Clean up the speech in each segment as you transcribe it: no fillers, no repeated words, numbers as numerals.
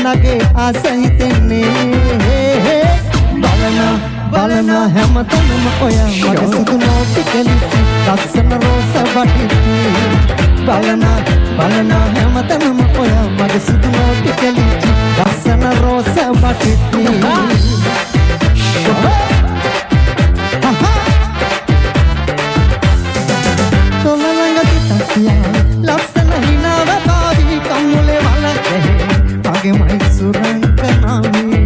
නගේ ආස හිතෙන්නේ බලන හැමතැනම ඔයා මගේ සුදු නෝටි කෙලිච්චි ලස්සන රෝස වටිති බලන හැමතැනම ඔයා මගේ සුදු නෝටි කෙලිච්චි ලස්සන රෝස වටිති ලස්සන හිනාව පාවි කම්මුලේ වලකේ මගේ මයිසුරන් කනාමි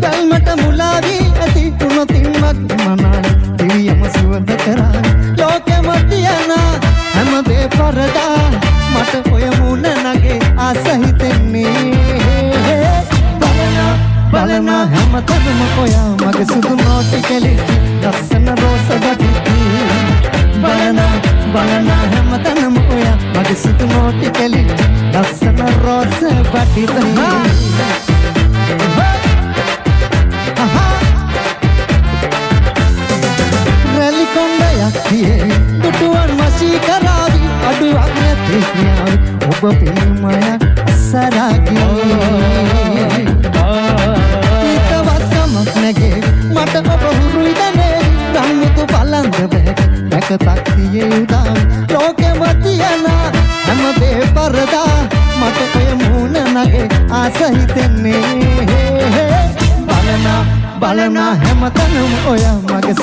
ගල්මට මුලාවි ඇති තුනොතින්මත් මනයි දිවියම සුවඳ කරා ලෝකෙම තියන හැමදේ පරදා මට ඔය මුණ නගේ ආස හිතෙන්නේ බලන හැමතැනම ඔයා මගේ සුදු නෝටි කෙලිච්චි ලස්සන රෝස වටිති බලන හැමතැනම ඔයා මගේ සුදු නෝටි කෙලිච්චි ලස්සන රෝස වටිති රැලි කොණ්ඩයක් තියේ දුටුවන් වශී කරාවි අඩුවක් නැති ක්‍රියාවි ඔබ ප්‍රේමයක් සරාගී නගේ මට ඔබ හුරුයි දනේ ගම්මුතු බලන්ද බැක තක්තියේ උදාවි ලෝකෙම තියන හැමදේ පරදා මට ඔය මූණ නගේ ආස හිතෙන්නේ බලන හැමතැනම ඔයා මගේ